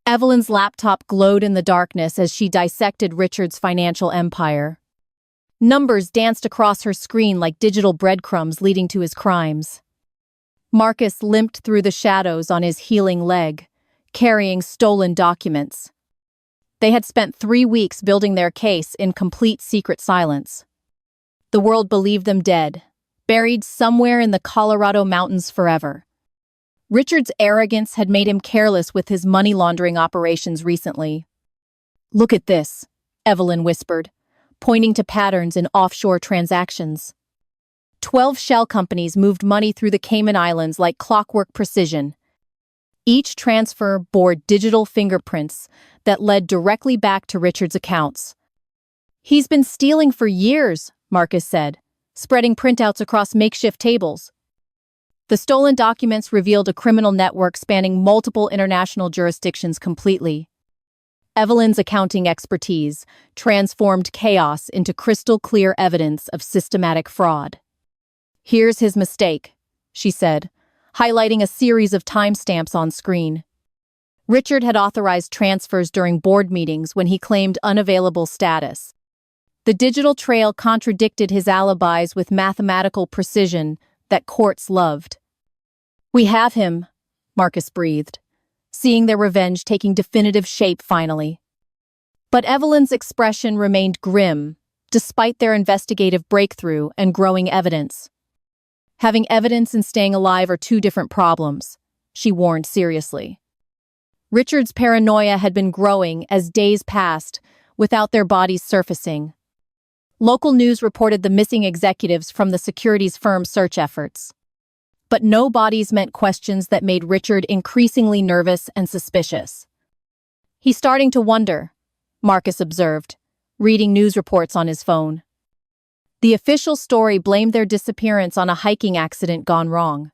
Evelyn's laptop glowed in the darkness as she dissected Richard's financial empire. Numbers danced across her screen like digital breadcrumbs leading to his crimes. Marcus limped through the shadows on his healing leg, carrying stolen documents. They had spent 3 weeks building their case in complete secret silence. The world believed them dead, buried somewhere in the Colorado mountains forever. Richard's arrogance had made him careless with his money laundering operations recently. "Look at this," Evelyn whispered, pointing to patterns in offshore transactions. 12 shell companies moved money through the Cayman Islands like clockwork precision. Each transfer bore digital fingerprints that led directly back to Richard's accounts. "He's been stealing for years," Marcus said, spreading printouts across makeshift tables. The stolen documents revealed a criminal network spanning multiple international jurisdictions completely. Evelyn's accounting expertise transformed chaos into crystal-clear evidence of systematic fraud. "Here's his mistake," she said, highlighting a series of timestamps on screen. Richard had authorized transfers during board meetings when he claimed unavailable status. The digital trail contradicted his alibis with mathematical precision that courts loved. "We have him," Marcus breathed, seeing their revenge taking definitive shape finally. But Evelyn's expression remained grim, despite their investigative breakthrough and growing evidence. "Having evidence and staying alive are 2 different problems," she warned seriously. Richard's paranoia had been growing as days passed without their bodies surfacing. Local news reported the missing executives from the securities firm's search efforts. But no bodies meant questions that made Richard increasingly nervous and suspicious. "He's starting to wonder," Marcus observed, reading news reports on his phone. The official story blamed their disappearance on a hiking accident gone wrong.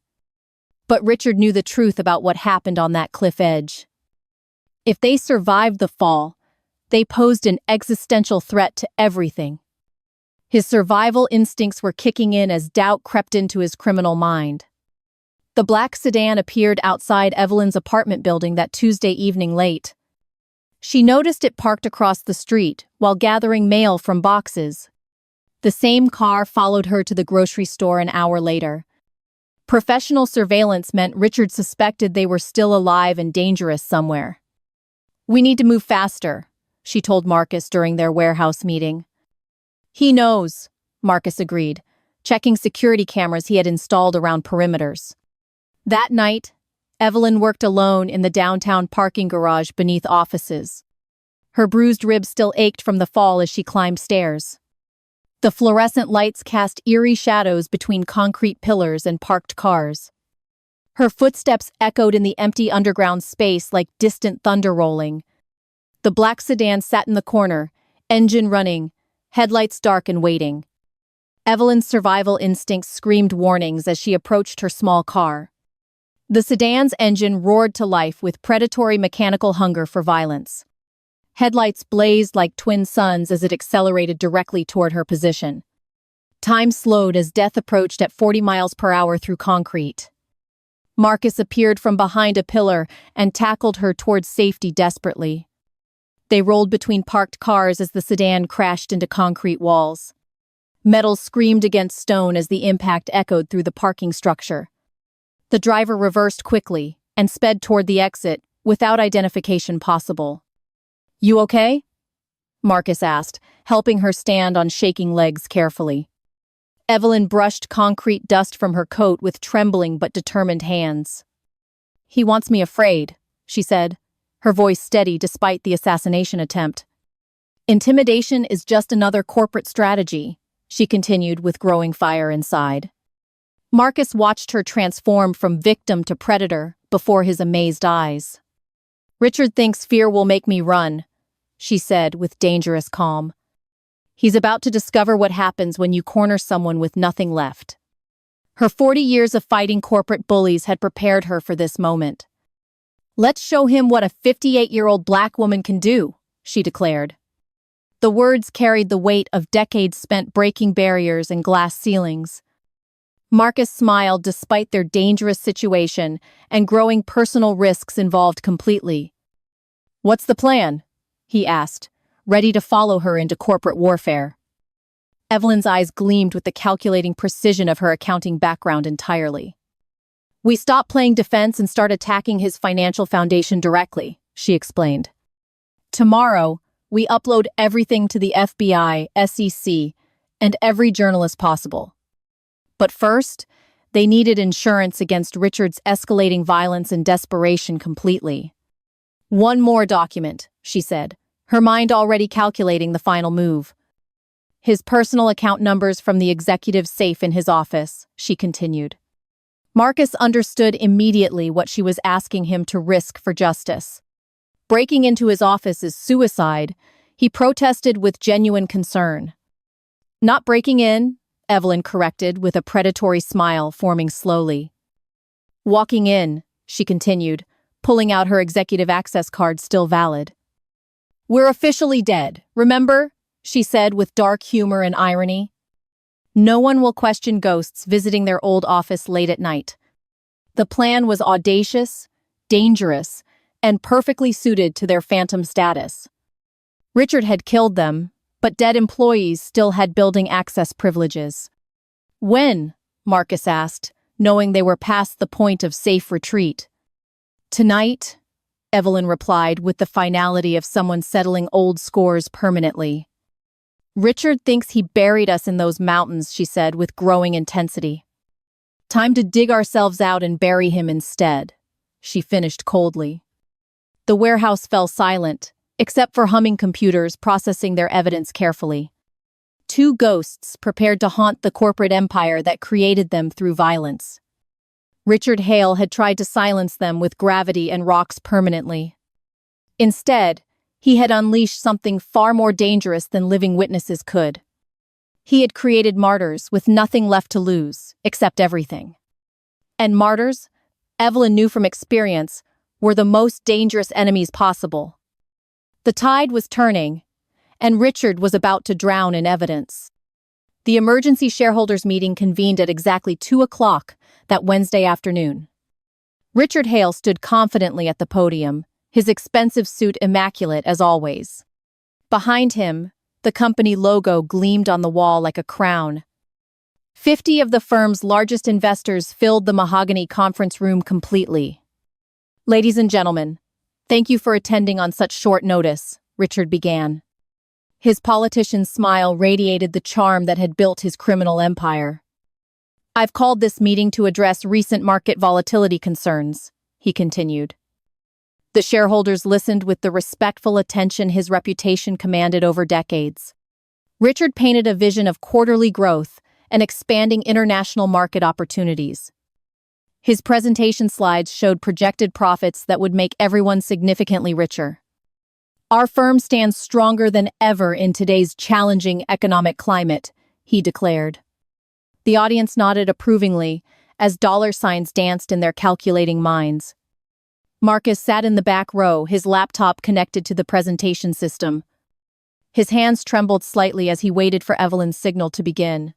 But Richard knew the truth about what happened on that cliff edge. If they survived the fall, they posed an existential threat to everything. His survival instincts were kicking in as doubt crept into his criminal mind. The black sedan appeared outside Evelyn's apartment building that Tuesday evening late. She noticed it parked across the street while gathering mail from boxes. The same car followed her to the grocery store an hour later. Professional surveillance meant Richard suspected they were still alive and dangerous somewhere. "We need to move faster," she told Marcus during their warehouse meeting. "He knows," Marcus agreed, checking security cameras he had installed around perimeters. That night, Evelyn worked alone in the downtown parking garage beneath offices. Her bruised ribs still ached from the fall as she climbed stairs. The fluorescent lights cast eerie shadows between concrete pillars and parked cars. Her footsteps echoed in the empty underground space like distant thunder rolling. The black sedan sat in the corner, engine running, headlights dark and waiting. Evelyn's survival instincts screamed warnings as she approached her small car. The sedan's engine roared to life with predatory mechanical hunger for violence. Headlights blazed like twin suns as it accelerated directly toward her position. Time slowed as death approached at 40 miles per hour through concrete. Marcus appeared from behind a pillar and tackled her towards safety desperately. They rolled between parked cars as the sedan crashed into concrete walls. Metal screamed against stone as the impact echoed through the parking structure. The driver reversed quickly and sped toward the exit without identification possible. "You okay?" Marcus asked, helping her stand on shaking legs carefully. Evelyn brushed concrete dust from her coat with trembling but determined hands. "He wants me afraid," she said, her voice steady despite the assassination attempt. "Intimidation is just another corporate strategy," she continued with growing fire inside. Marcus watched her transform from victim to predator before his amazed eyes. "Richard thinks fear will make me run," she said with dangerous calm. "He's about to discover what happens when you corner someone with nothing left." Her 40 years of fighting corporate bullies had prepared her for this moment. "Let's show him what a 58-year-old black woman can do," she declared. The words carried the weight of decades spent breaking barriers and glass ceilings. Marcus smiled despite their dangerous situation and growing personal risks involved completely. "What's the plan?" he asked, ready to follow her into corporate warfare. Evelyn's eyes gleamed with the calculating precision of her accounting background entirely. "We stop playing defense and start attacking his financial foundation directly," she explained. "Tomorrow, we upload everything to the FBI, SEC, and every journalist possible. But first, they needed insurance against Richard's escalating violence and desperation completely. One more document," she said, her mind already calculating the final move. "His personal account numbers from the executive's safe in his office," she continued. Marcus understood immediately what she was asking him to risk for justice. Breaking into his office is suicide, he protested with genuine concern. "Not breaking in," Evelyn corrected with a predatory smile forming slowly. "Walking in," she continued, pulling out her executive access card still valid. "We're officially dead, remember?" she said with dark humor and irony. "No one will question ghosts visiting their old office late at night." The plan was audacious, dangerous, and perfectly suited to their phantom status. Richard had killed them, but dead employees still had building access privileges. "When?" Marcus asked, knowing they were past the point of safe retreat. "Tonight," Evelyn replied with the finality of someone settling old scores permanently. "Richard thinks he buried us in those mountains," she said with growing intensity. "Time to dig ourselves out and bury him instead," she finished coldly. The warehouse fell silent, except for humming computers processing their evidence carefully. Two ghosts prepared to haunt the corporate empire that created them through violence. Richard Hale had tried to silence them with gravity and rocks permanently. Instead, he had unleashed something far more dangerous than living witnesses could. He had created martyrs with nothing left to lose, except everything. And martyrs, Evelyn knew from experience, were the most dangerous enemies possible. The tide was turning, and Richard was about to drown in evidence. The emergency shareholders meeting convened at exactly 2 o'clock that Wednesday afternoon. Richard Hale stood confidently at the podium, his expensive suit immaculate as always. Behind him, the company logo gleamed on the wall like a crown. 50 of the firm's largest investors filled the mahogany conference room completely. "Ladies and gentlemen, thank you for attending on such short notice," Richard began. His politician's smile radiated the charm that had built his criminal empire. "I've called this meeting to address recent market volatility concerns," he continued. The shareholders listened with the respectful attention his reputation commanded over decades. Richard painted a vision of quarterly growth and expanding international market opportunities. His presentation slides showed projected profits that would make everyone significantly richer. "Our firm stands stronger than ever in today's challenging economic climate," he declared. The audience nodded approvingly as dollar signs danced in their calculating minds. Marcus sat in the back row, his laptop connected to the presentation system. His hands trembled slightly as he waited for Evelyn's signal to begin.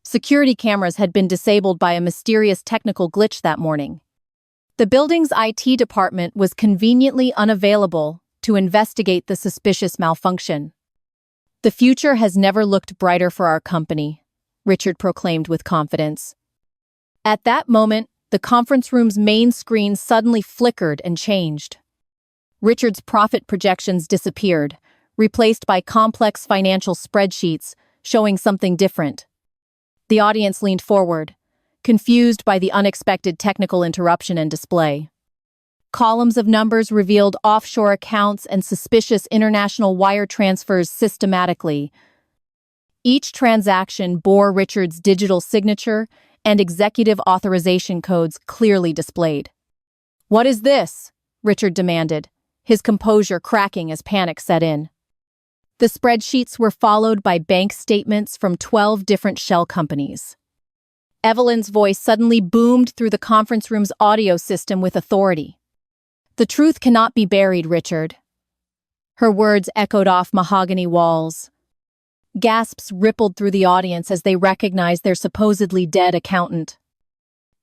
Security cameras had been disabled by a mysterious technical glitch that morning. The building's IT department was conveniently unavailable to investigate the suspicious malfunction. "The future has never looked brighter for our company," Richard proclaimed with confidence. At that moment, the conference room's main screen suddenly flickered and changed. Richard's profit projections disappeared, replaced by complex financial spreadsheets showing something different. The audience leaned forward, confused by the unexpected technical interruption and display. Columns of numbers revealed offshore accounts and suspicious international wire transfers systematically. Each transaction bore Richard's digital signature and executive authorization codes clearly displayed. "What is this?" Richard demanded, his composure cracking as panic set in. The spreadsheets were followed by bank statements from 12 different shell companies. Evelyn's voice suddenly boomed through the conference room's audio system with authority. "The truth cannot be buried, Richard." Her words echoed off mahogany walls. Gasps rippled through the audience as they recognized their supposedly dead accountant.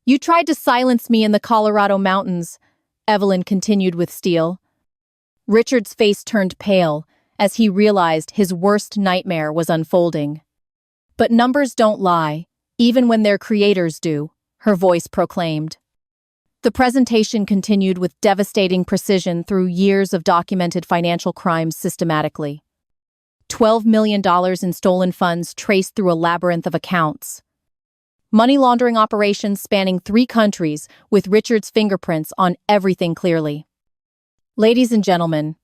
"You tried to silence me in the Colorado mountains," Evelyn continued with steel. Richard's face turned pale as he realized his worst nightmare was unfolding. "But numbers don't lie, even when their creators do," her voice proclaimed. The presentation continued with devastating precision through years of documented financial crimes systematically. $12 million in stolen funds traced through a labyrinth of accounts. Money laundering operations spanning 3 countries with Richard's fingerprints on everything clearly. "Ladies and gentlemen,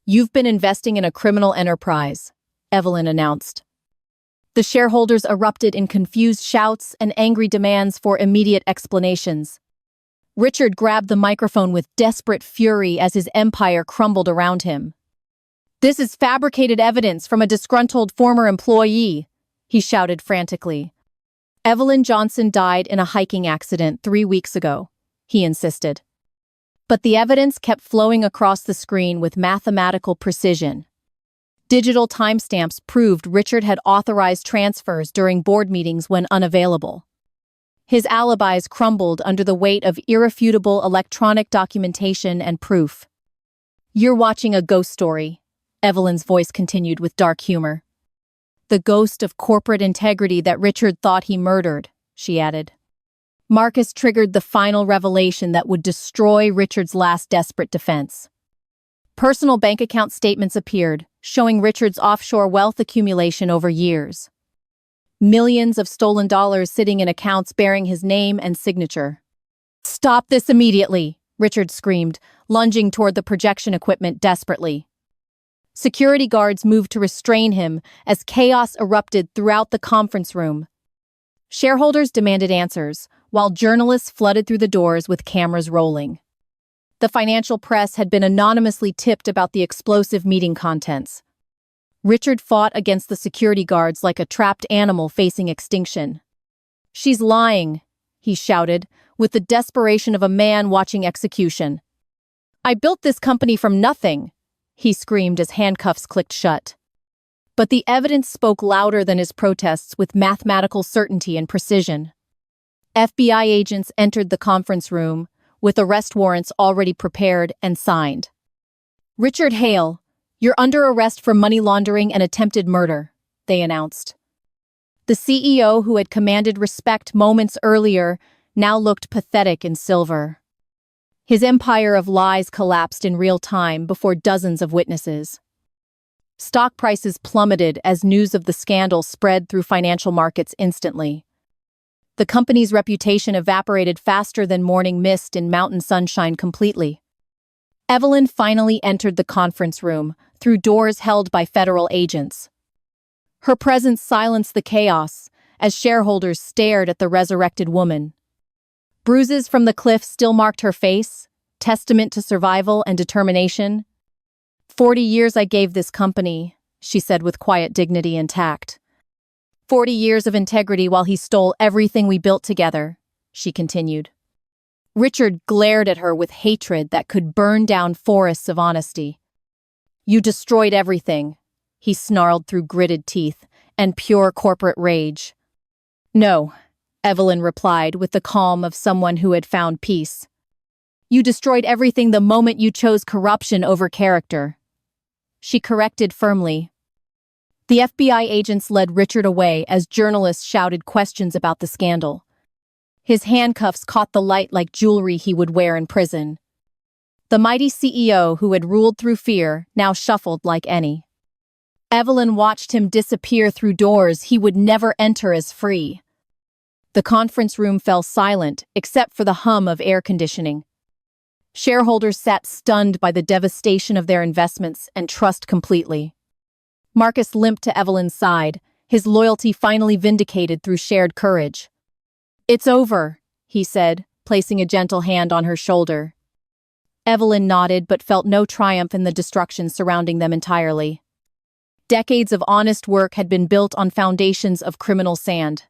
you've been investing in a criminal enterprise," Evelyn announced. The shareholders erupted in confused shouts and angry demands for immediate explanations. Richard grabbed the microphone with desperate fury as his empire crumbled around him. "This is fabricated evidence from a disgruntled former employee," he shouted frantically. "Evelyn Johnson died in a hiking accident 3 weeks ago," he insisted. But the evidence kept flowing across the screen with mathematical precision. Digital timestamps proved Richard had authorized transfers during board meetings when unavailable. His alibis crumbled under the weight of irrefutable electronic documentation and proof. "You're watching a ghost story," Evelyn's voice continued with dark humor. "The ghost of corporate integrity that Richard thought he murdered," she added. Marcus triggered the final revelation that would destroy Richard's last desperate defense. Personal bank account statements appeared, showing Richard's offshore wealth accumulation over years. Millions of stolen dollars sitting in accounts bearing his name and signature. "Stop this immediately," Richard screamed, lunging toward the projection equipment desperately. Security guards moved to restrain him as chaos erupted throughout the conference room. Shareholders demanded answers, while journalists flooded through the doors with cameras rolling. The financial press had been anonymously tipped about the explosive meeting contents. Richard fought against the security guards like a trapped animal facing extinction. "She's lying," he shouted, with the desperation of a man watching execution. "I built this company from nothing," he screamed as handcuffs clicked shut. But the evidence spoke louder than his protests with mathematical certainty and precision. FBI agents entered the conference room, with arrest warrants already prepared and signed. "Richard Hale, you're under arrest for money laundering and attempted murder," they announced. The CEO, who had commanded respect moments earlier, now looked pathetic in silver. His empire of lies collapsed in real time before dozens of witnesses. Stock prices plummeted as news of the scandal spread through financial markets instantly. The company's reputation evaporated faster than morning mist in mountain sunshine completely. Evelyn finally entered the conference room through doors held by federal agents. Her presence silenced the chaos as shareholders stared at the resurrected woman. Bruises from the cliff still marked her face, testament to survival and determination. 40 years I gave this company," she said with quiet dignity and tact. 40 years of integrity while he stole everything we built together," she continued. Richard glared at her with hatred that could burn down forests of honesty. "You destroyed everything," he snarled through gritted teeth and pure corporate rage. "No," Evelyn replied with the calm of someone who had found peace. "You destroyed everything the moment you chose corruption over character." She corrected firmly. The FBI agents led Richard away as journalists shouted questions about the scandal. His handcuffs caught the light like jewelry he would wear in prison. The mighty CEO who had ruled through fear now shuffled like any. Evelyn watched him disappear through doors he would never enter as free. The conference room fell silent except for the hum of air conditioning. Shareholders sat stunned by the devastation of their investments and trust completely. Marcus limped to Evelyn's side, his loyalty finally vindicated through shared courage. "It's over," he said, placing a gentle hand on her shoulder. Evelyn nodded but felt no triumph in the destruction surrounding them entirely. Decades of honest work had been built on foundations of criminal sand.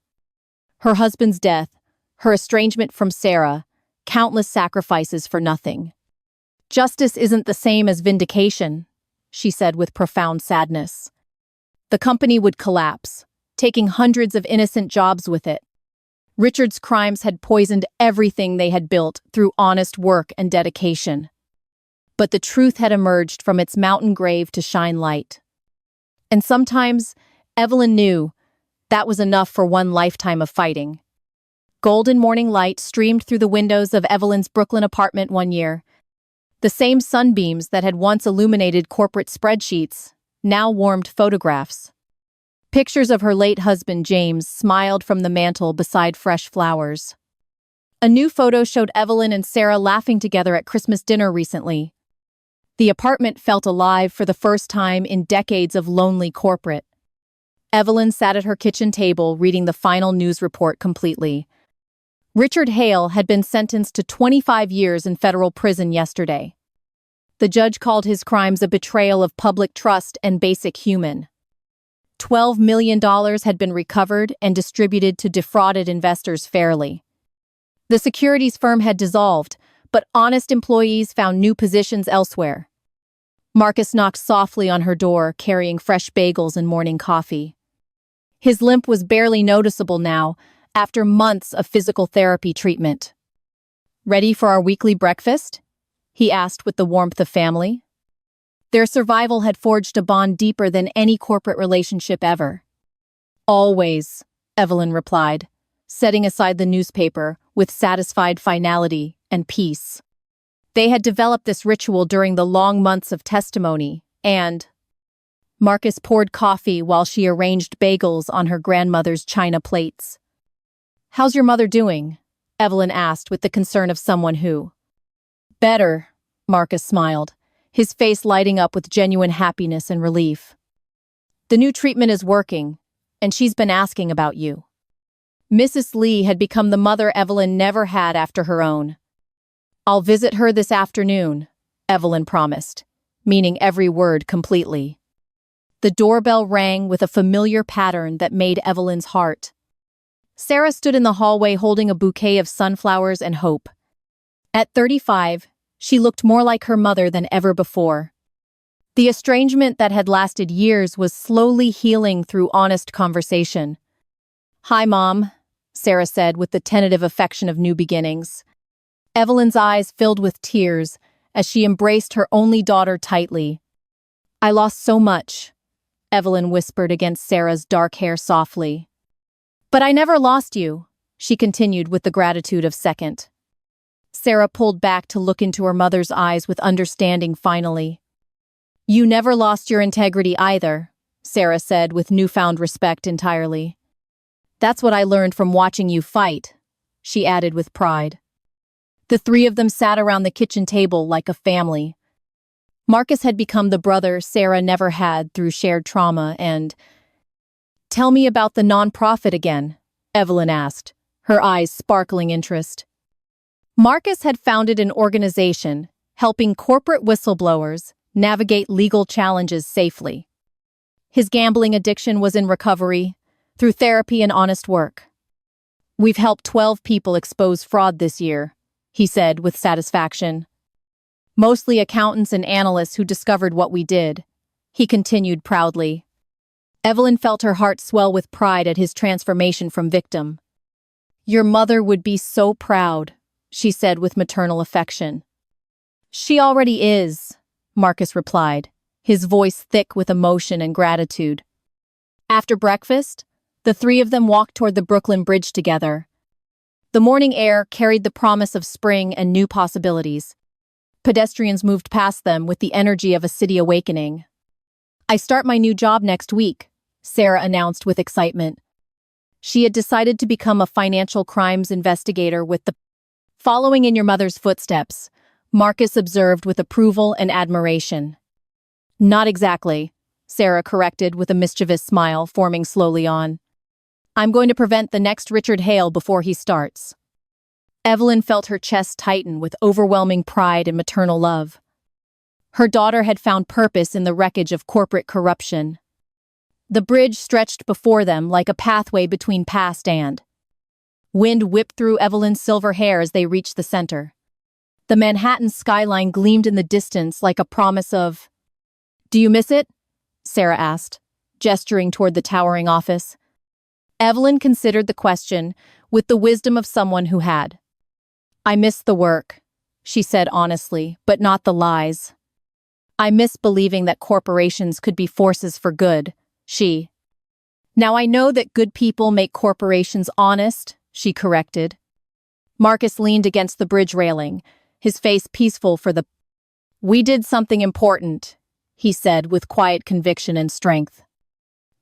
Her husband's death, her estrangement from Sarah, countless sacrifices for nothing. Justice isn't the same as vindication, she said with profound sadness. The company would collapse, taking hundreds of innocent jobs with it. Richard's crimes had poisoned everything they had built through honest work and dedication. But the truth had emerged from its mountain grave to shine light. And sometimes, Evelyn knew that was enough for one lifetime of fighting. Golden morning light streamed through the windows of Evelyn's Brooklyn apartment one year. The same sunbeams that had once illuminated corporate spreadsheets now warmed photographs. Pictures of her late husband, James, smiled from the mantel beside fresh flowers. A new photo showed Evelyn and Sarah laughing together at Christmas dinner recently. The apartment felt alive for the first time in decades of lonely corporate. Evelyn sat at her kitchen table reading the final news report completely. Richard Hale had been sentenced to 25 years in federal prison yesterday. The judge called his crimes a betrayal of public trust and basic human. $12 million had been recovered and distributed to defrauded investors fairly. The securities firm had dissolved, but honest employees found new positions elsewhere. Marcus knocked softly on her door, carrying fresh bagels and morning coffee. His limp was barely noticeable now, after months of physical therapy treatment. "Ready for our weekly breakfast?" he asked with the warmth of family. Their survival had forged a bond deeper than any corporate relationship ever. "Always," Evelyn replied, setting aside the newspaper with satisfied finality and peace. They had developed this ritual during the long months of testimony, and Marcus poured coffee while she arranged bagels on her grandmother's china plates. "How's your mother doing?" Evelyn asked with the concern of someone who. "Better," Marcus smiled, his face lighting up with genuine happiness and relief. "The new treatment is working, and she's been asking about you." Mrs. Lee had become the mother Evelyn never had after her own. "I'll visit her this afternoon," Evelyn promised, meaning every word completely. The doorbell rang with a familiar pattern that made Evelyn's heart. Sarah stood in the hallway holding a bouquet of sunflowers and hope. At 35, she looked more like her mother than ever before. The estrangement that had lasted years was slowly healing through honest conversation. "Hi, Mom," Sarah said with the tentative affection of new beginnings. Evelyn's eyes filled with tears as she embraced her only daughter tightly. "I lost so much," Evelyn whispered against Sarah's dark hair softly. "But I never lost you," she continued with the gratitude of second. Sarah pulled back to look into her mother's eyes with understanding finally. "You never lost your integrity either," Sarah said with newfound respect entirely. "That's what I learned from watching you fight," she added with pride. The three of them sat around the kitchen table like a family. Marcus had become the brother Sarah never had through shared trauma and... "Tell me about the nonprofit again," Evelyn asked, her eyes sparkling interest. Marcus had founded an organization helping corporate whistleblowers navigate legal challenges safely. His gambling addiction was in recovery through therapy and honest work. "We've helped 12 people expose fraud this year," he said with satisfaction. "Mostly accountants and analysts who discovered what we did," he continued proudly. Evelyn felt her heart swell with pride at his transformation from victim. "Your mother would be so proud," she said with maternal affection. "She already is," Marcus replied, his voice thick with emotion and gratitude. After breakfast, the three of them walked toward the Brooklyn Bridge together. The morning air carried the promise of spring and new possibilities. Pedestrians moved past them with the energy of a city awakening. "I start my new job next week," Sarah announced with excitement. She had decided to become a financial crimes investigator with the... "Following in your mother's footsteps," Marcus observed with approval and admiration. "Not exactly," Sarah corrected with a mischievous smile forming slowly on. "I'm going to prevent the next Richard Hale before he starts." Evelyn felt her chest tighten with overwhelming pride and maternal love. Her daughter had found purpose in the wreckage of corporate corruption. The bridge stretched before them like a pathway between past and Wind whipped through Evelyn's silver hair as they reached the center. The Manhattan skyline gleamed in the distance like a promise of... "Do you miss it?" Sarah asked, gesturing toward the towering office. Evelyn considered the question with the wisdom of someone who had. "I miss the work," she said honestly, "but not the lies. I miss believing that corporations could be forces for good." Now I know that good people make corporations honest, she corrected. Marcus leaned against the bridge railing, his face peaceful for the... "We did something important," he said with quiet conviction and strength.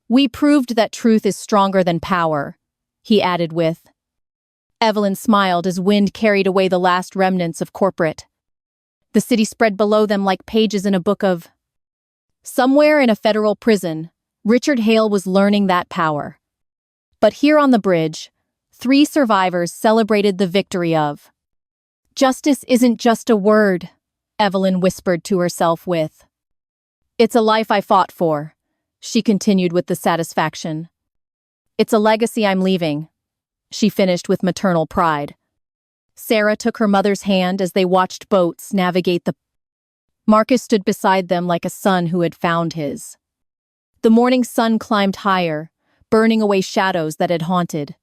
"We proved that truth is stronger than power," he added with. Evelyn smiled as wind carried away the last remnants of corporate. The city spread below them like pages in a book of... Somewhere in a federal prison, Richard Hale was learning that power. But here on the bridge, 3 survivors celebrated the victory of... "Justice isn't just a word," Evelyn whispered to herself with. "It's a life I fought for," she continued with the satisfaction. "It's a legacy I'm leaving," she finished with maternal pride. Sarah took her mother's hand as they watched boats navigate the... Marcus stood beside them like a son who had found his. The morning sun climbed higher, burning away shadows that had haunted.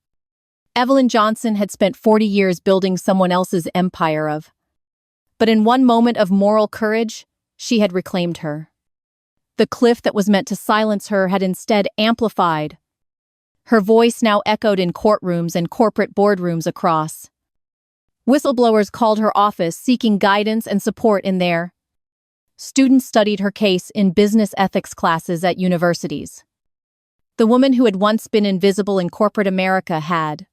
Evelyn Johnson had spent 40 years building someone else's empire of... But in one moment of moral courage, she had reclaimed her. The cliff that was meant to silence her had instead amplified. Her voice now echoed in courtrooms and corporate boardrooms across. Whistleblowers called her office seeking guidance and support in there. Students studied her case in business ethics classes at universities. The woman who had once been invisible in corporate America had.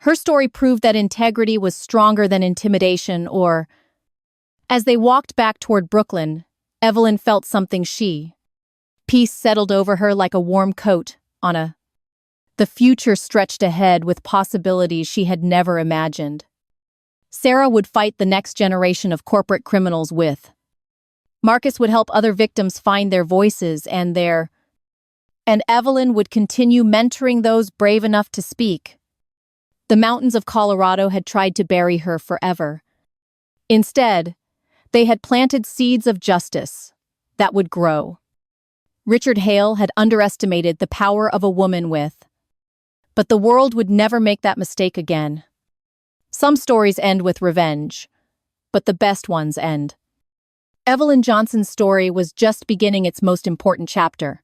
Her story proved that integrity was stronger than intimidation or... As they walked back toward Brooklyn, Evelyn felt something Peace settled over her like a warm coat on a... The future stretched ahead with possibilities she had never imagined. Sarah would fight the next generation of corporate criminals with. Marcus would help other victims find their voices and Evelyn would continue mentoring those brave enough to speak. The mountains of Colorado had tried to bury her forever. Instead, they had planted seeds of justice that would grow. Richard Hale had underestimated the power of a woman with. But the world would never make that mistake again. Some stories end with revenge, but the best ones end. Evelyn Johnson's story was just beginning its most important chapter.